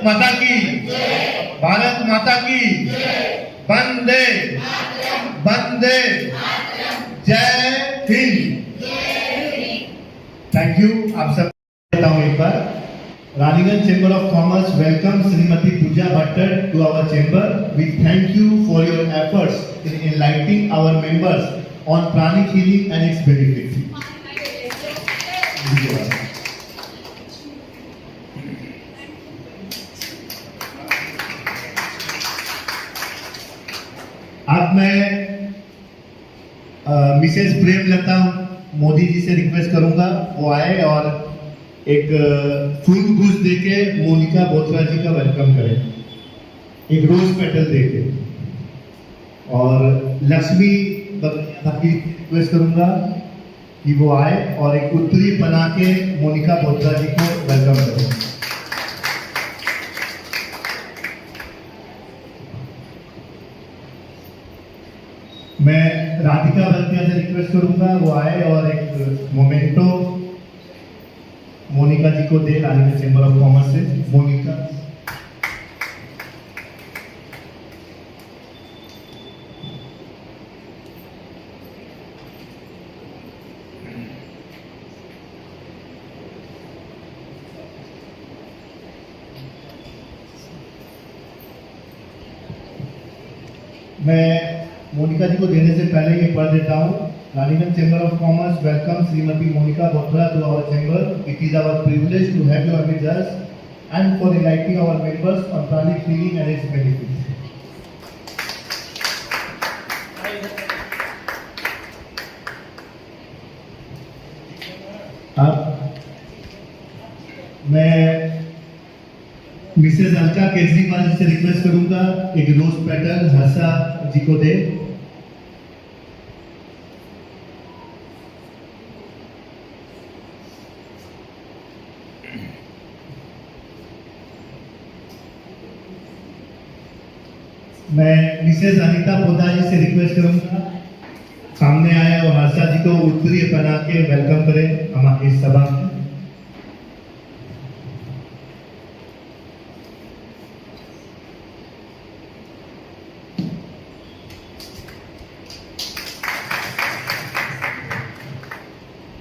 माता की, भारत माता की, वंदे वंदे, जय हिंद। Thank you. आप सब देता हूँ एक बार। Raniganj chamber of commerce welcome Shrimati Pooja Bhattar to our chamber. We thank you for your efforts in enlightening our members on pranic healing and its benefits. अब मैं मिसेस प्रेमलता मोदी जी से रिक्वेस्ट करूंगा वो आए और एक फूल गुज देके मोनिका बोत्रा जी का वेलकम करें, एक रोज पेटल देके। और लक्ष्मी की रिक्वेस्ट करूंगा कि वो आए और एक उत्तरी बना के मोनिका बोत्रा जी को वेलकम करें। मैं राधिका बल्तिया से रिक्वेस्ट करूंगा वो आए और एक मोमेंटो मोनिका जी को दे, रानीगंज चेंबर ऑफ कॉमर्स से। मोनिका, मैं मोनिका जी को देने से पहले ये पढ़ देता हूँ। Raniganj chamber of commerce welcome Shrimati Monika Botra to our chamber. It is our privilege to have you with us and for enlightening our members on pranic healing and its benefits. अब मैं मिसेस अलका केजरीवाल जी से रिक्वेस्ट करूंगा एक रोज पेटल हर्षा जी को दे। मैं Mrs Anita पोदा जी से request करूंगा सामने आए और हर्षा जी को उत्तरीय पहना के वेलकम करें हमारी इस सभा में।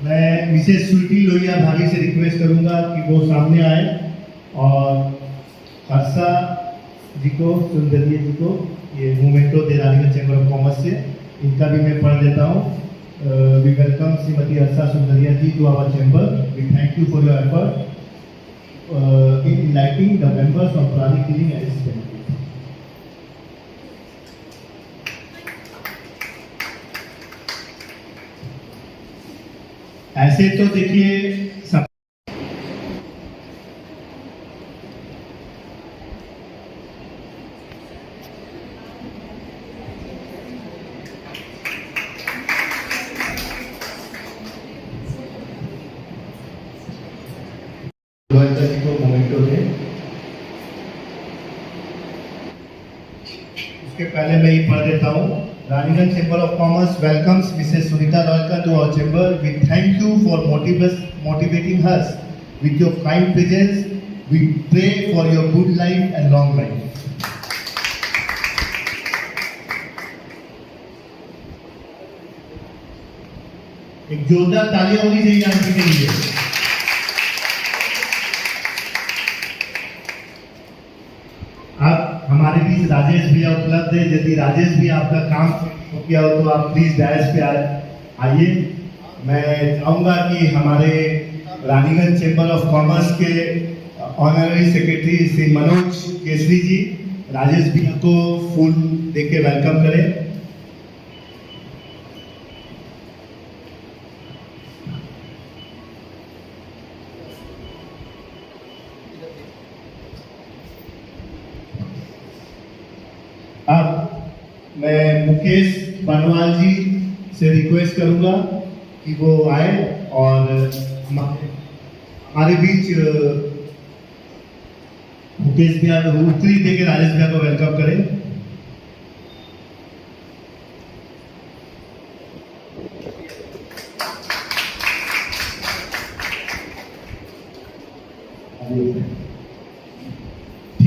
मैं मिसेस स्वीटी लोहिया भाभी से रिक्वेस्ट करूंगा कि वो सामने आए और हर्षा जी को, सुंदरिया जी को ये मोमेंटो दे रानीगंज चेंबर ऑफ कॉमर्स से। इनका भी मैं पढ़ देता हूँ। We welcome Shrimati Harsha Sundariya ji to our chamber. We thank you for your effort in enlightening the members of pranic healing and its benefits. ऐसे तो देखिए सब जी को मोमेंटो दे। उसके पहले मैं ये पढ़ देता हूँ। Raniganj chamber of commerce welcomes Mrs Sunita Royka to our chamber. We thank you for motivating us with your kind presence. We pray for your good life and long life. एक जोरदार तालियां होनी चाहिए आंटी के लिए। अब हमारे बीच राजेश भैया उपलब्ध है। यदि राजेश भैया आपका काम हो किया हो तो आप प्लीज डैश पे आइए। मैं चाहूंगा कि हमारे रानीगंज चेंबर ऑफ कॉमर्स के ऑनररी सेक्रेटरी श्री मनोज केसरी जी राजेश भैया को फूल देके वेलकम करें। अब मैं मुकेश बनवाल जी से रिक्वेस्ट करूंगा कि वो आए और हमारे बीच मुकेश भैया उत्तरी देके राजेश भैया को वेलकम करें।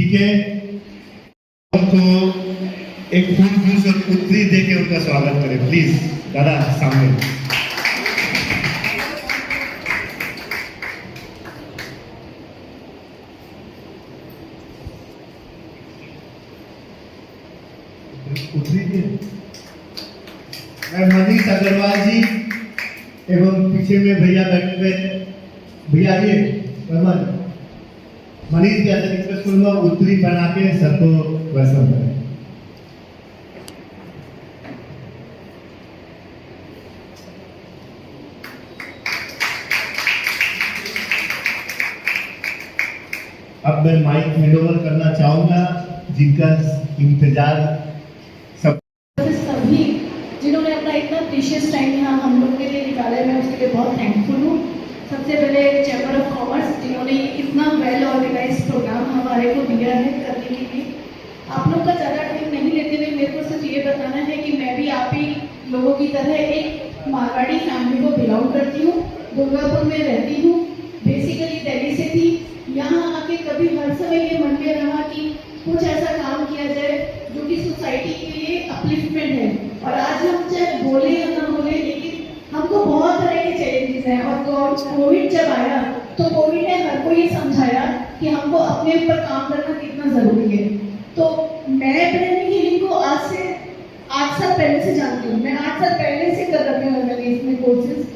ठीक है, तो एक फूल जूस और पुत्री दे के उनका स्वागत करें प्लीज। दादा सामने। पुत्री दे। मैं मनीष अग्रवाल जी एवं पीछे में भैया बैठे हुए, भैया आइए वर्मन, मनीष जी ऐसे रिक्वेस्ट करूंगा उत्तरी बना के सबको वेलकम करें। अब मैं माइक हैंडओवर करना चाहूंगा जिनका इंतजार सभी जिन्होंने अपना इतना प्रीशियस टाइम यहाँ हम लोग के लिए निकाला है, मैं उसके लिए बहुत थैंकफुल हूँ। सबसे पहले चैम्बर ऑफ कॉमर्स जिन्होंने इतना वेल ऑर्गेनाइज प्रोग्राम हमारे को दिया है करने के लिए। आप लोग का ज़्यादा टाइम नहीं लेते हुए मेरे को सिर्फ ये बताना है कि मैं भी आप ही लोगों की तरह एक मारवाड़ी फैमिली को बिलोंग करती हूँ, दुर्गापुर में रहती हूँ, बेसिकली दिल्ली से थी। यहाँ आके कभी हर समय ये मन में रहा कि कुछ ऐसा काम किया जाए जो कि सोसाइटी के लिए अपलिफ्टमेंट है। और आज हम चाहे बोले या ना बोले, लेकिन हमको बहुत तरह के चैलेंजेस हैं। और कोविड जब आया तो कोविड ने हर को ये समझाया कि हमको अपने ऊपर काम करना कितना जरूरी है। तो मैं ब्रेन हीलिंग को आज से 8 साल पहले से जानती हूँ। मैं 8 साल पहले से कर रही हूँ मैंने इसमें कोर्सेज,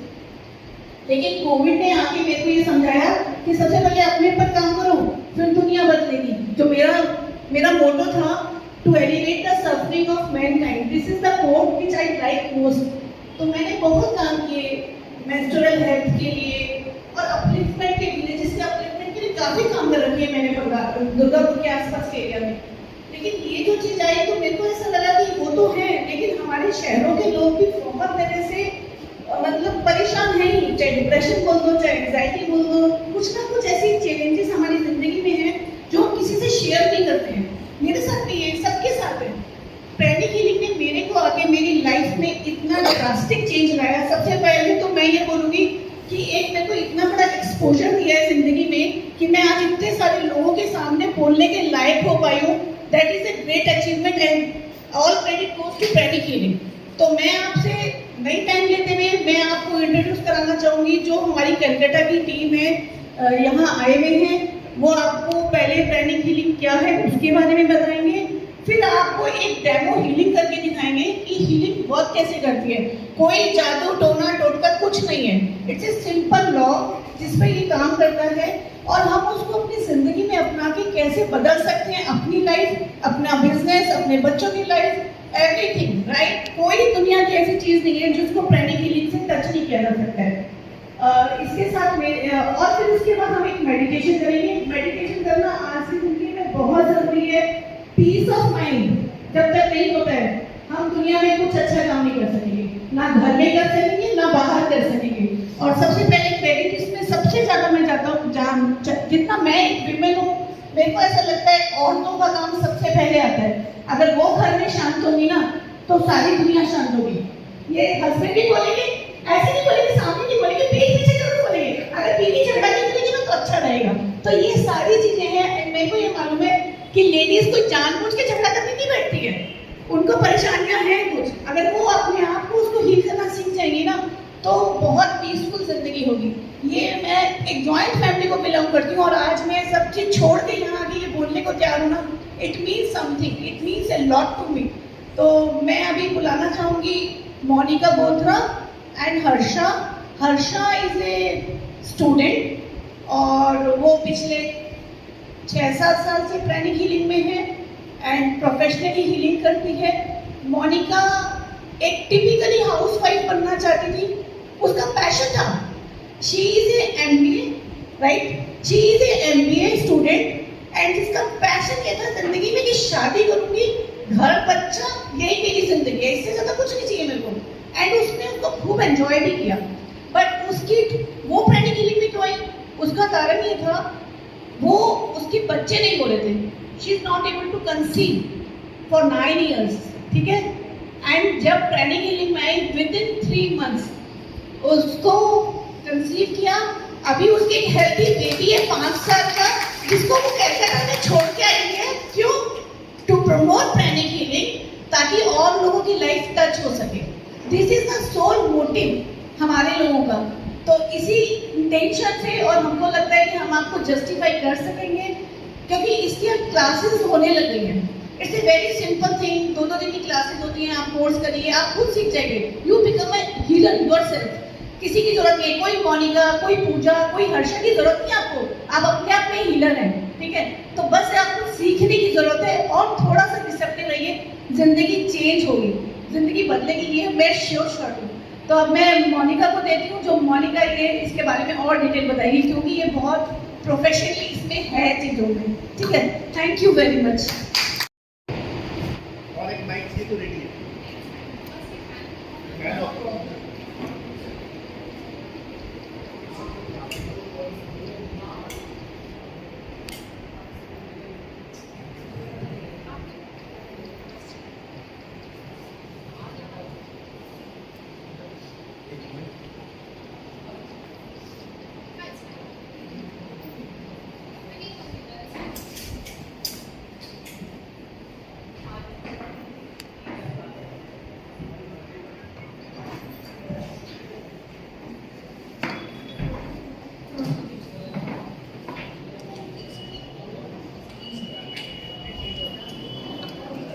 लेकिन कोविड ने आके मेरे को ये समझाया कि सबसे पहले अपने पर काम करो, फिर दुनिया बदलेगी। जो मेरा मोटो था, to elevate the suffering of mankind, this is the quote which I like most. तो मैंने बहुत काम किए मेंस्ट्रुअल हेल्थ के लिए और अपलिफ्टमेंट के लिए, जिससे अपलिफ्टमेंट के लिए काफी काम कर रखी है मैंने दुर्गापुर के आसपास के एरिया में। लेकिन ये जो चीज आई तो मेरे को ऐसा लगा कि वो तो है, लेकिन हमारे शहरों के लोग भी बहुत तरह से मतलब परेशान है ही, चाहे डिप्रेशन बोल दो, चाहे एंजाइटी बोल दो, कुछ ना कुछ ऐसी चैलेंजेस हमारी जिंदगी में है जो हम किसी से शेयर नहीं करते हैं। मेरे साथ भी है, सबके साथ है। प्राणिक हीलिंग ने मेरे को आके मेरी लाइफ में इतना ड्रास्टिक चेंज लाया। सबसे पहले तो मैं ये बोलूंगी कि एक मेरे को इतना बड़ा एक्सपोजर दिया है जिंदगी में कि मैं आज इतने सारे लोगों के सामने बोलने के लायक हो पाई हूँ। That is a great achievement and all credit goes to pranic healing. तो मैं आपसे नई टाइम लेते हुए मैं आपको इंट्रोड्यूस कराना चाहूंगी जो हमारी कलकत्ता की टीम है, यहाँ आए हुए हैं। वो आपको पहले प्राणिक हीलिंग क्या है उसके बारे में बताएंगे, फिर आपको एक डेमो हीलिंग करके दिखाएंगे कि हीलिंग वर्क कैसे करती है। कोई जादू टोना टोटका कुछ नहीं है, इट्स ए सिंपल लॉ जिस पे ये काम करता है और हम उसको अपनी जिंदगी में अपना के कैसे बदल सकते हैं, अपनी लाइफ, अपना बिजनेस, अपने बच्चों की लाइफ, एवरीथिंग, राइट। कोई दुनिया की ऐसी चीज नहीं है जिसको प्राणिक हीलिंग से टच नहीं किया जा सकता है। इसके साथ में और फिर उसके बाद हम एक मेडिटेशन करेंगे। मेडिटेशन करना आज की जिंदगी में बहुत जरूरी है। पीस ऑफ माइंड जब तक नहीं होता है हम दुनिया में कुछ अच्छा काम नहीं कर सकेंगे, ना घर में कर सकेंगे ना बाहर कर सकेंगे। और सबसे पहले क्रेडिट इसमें सबसे ज्यादा मैं चाहता हूँ, जितना मैं एक विमेन हूँ मेरे को ऐसा लगता है औरतों का काम सबसे पहले आता है। अगर वो घर में शांत होगी ना तो सारी दुनिया शांत होगी। ये हस्बैंड भी बोलेंगे, ऐसे नहीं बोलेंगे, सामने नहीं बोलेंगे, पीठ पीछे जरूर बोलेंगे, अगर बीवी झगड़ा नहीं करेगी ना तो अच्छा रहेगा। तो ये सारी चीजें हैं। मेरे को ये मालूम है कि लेडीज कोई जानबूझ के झगड़ा करने नहीं बैठती है, उनको परेशानियां हैं कुछ। अगर वो अपने आप को उसको हील करना सीख जाएंगी ना तो बहुत पीसफुल जिंदगी होगी। ये मैं एक जॉइंट फैमिली को बिलोंग करती हूँ और आज मैं सब चीज छोड़ के यहाँ आके ये बोलने को तैयार हूँ ना, it means something, it means a lot to me. तो मैं अभी बुलाना चाहूंगी Monika Bothra and Harsha. Harsha is a student और वो पिछले 6-7 साल से प्राणिक हीलिंग में है एंड प्रोफेशनली हीलिंग करती है। मोनिका एक टिपिकली हाउसवाइफ बनना चाहती थी, उसका पैशन था। She is a MBA, right, she is a MBA student and जिसका पैशन ये था जिंदगी में कि शादी करूंगी, घर बच्चा, यही मेरी जिंदगी है, इससे ज्यादा कुछ नहीं चाहिए मेरे को। एंड उसने उसको खूब एंजॉय भी किया। बट उसकी वो प्राणिक हीलिंग में क्यों आई, उसका कारण ये था वो उसके बच्चे नहीं बोले थे। She is not able to conceive for 9 years, ठीक है। एंड जब प्राणिक हीलिंग में आई विदिन 3 months उसको कंसीव किया। अभी उसकी एक हेल्थी बेबी है 5 साल का जिसको वो कैलकाटा में छोड़ के आई है। क्यों? टू प्रमोट प्राणिक हीलिंग, ताकि और लोगों की लाइफ टच हो सके। This is the sole motive हमारे लोगों का। तो इसी इंटेंशन से, और हमको लगता है कि हम आपको जस्टिफाई कर सकेंगे क्योंकि इसकी अब क्लासेस होने लग गई हैं। It's a very simple thing, 2-2 दिन की क्लासेस होती हैं, आप कोर्स करिए, आप खुद सीख जाएंगे। You become a healer yourself. किसी की जरूरत नहीं है, कोई मोनिका, कोई पूजा, कोई हर्षा की जरूरत नहीं आपको, आप अपने आप में हीलर हैं, ठीक है। तो बस आपको सीखने की जरूरत है और थोड़ा सा रिसेप्टिव रहिए, जिंदगी चेंज होगी, जिंदगी बदलेगी, ये मैं श्योर हूँ। तो अब मैं मोनिका को देती हूँ, जो मोनिका ये इसके बारे में और डिटेल बताएगी, क्योंकि ये बहुत प्रोफेशनली इसमें है चीजों में, ठीक है। Thank you very much. और एक माइक से तो रेडी है।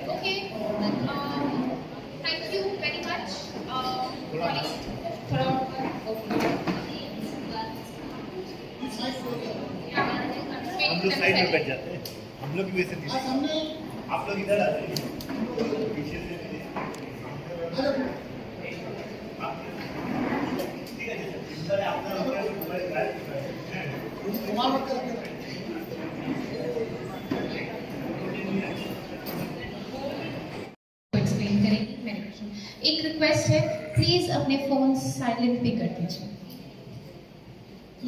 Okay. Thank you very much. हम लोग साइड में बैठ जाते हैं, हम लोग भी वैसे नहीं, आप लोग इधर आ जाइए पीछे से। ठीक है, इधर एक्सप्लेन करेंगी मेडिटेशन। एक रिक्वेस्ट है, प्लीज अपने फोन साइलेंट पे कर दीजिए।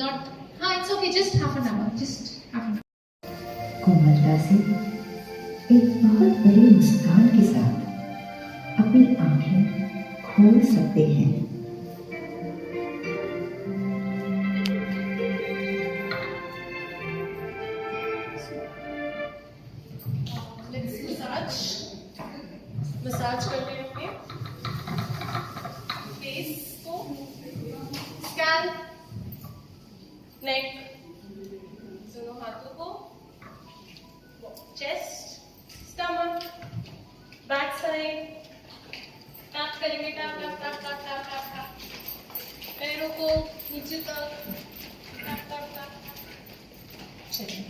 नॉट, हाँ it's okay, just half an hour, just half an hour. कोमलता से एक बहुत बड़ी मुस्कान के साथ अपनी आंखें खोल सकते हैं। मसाज करते हैं अपने फेस को, स्कैल्प, नेक, दोनों हाथों को, chest, stomach, back side, tap करेंगे, tap tap tap tap tap tap tap, पैरों को नीचे तक, टैप टैप टैप। चलिए,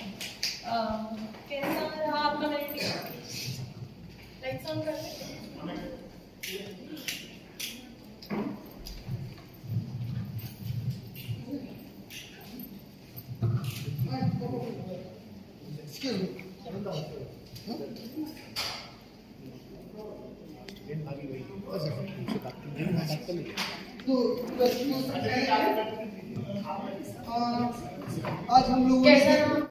कैसा रहा आपका मेडिटेशन? लाइट्स ऑन कर लें। आज हम लोग कैसा रहा?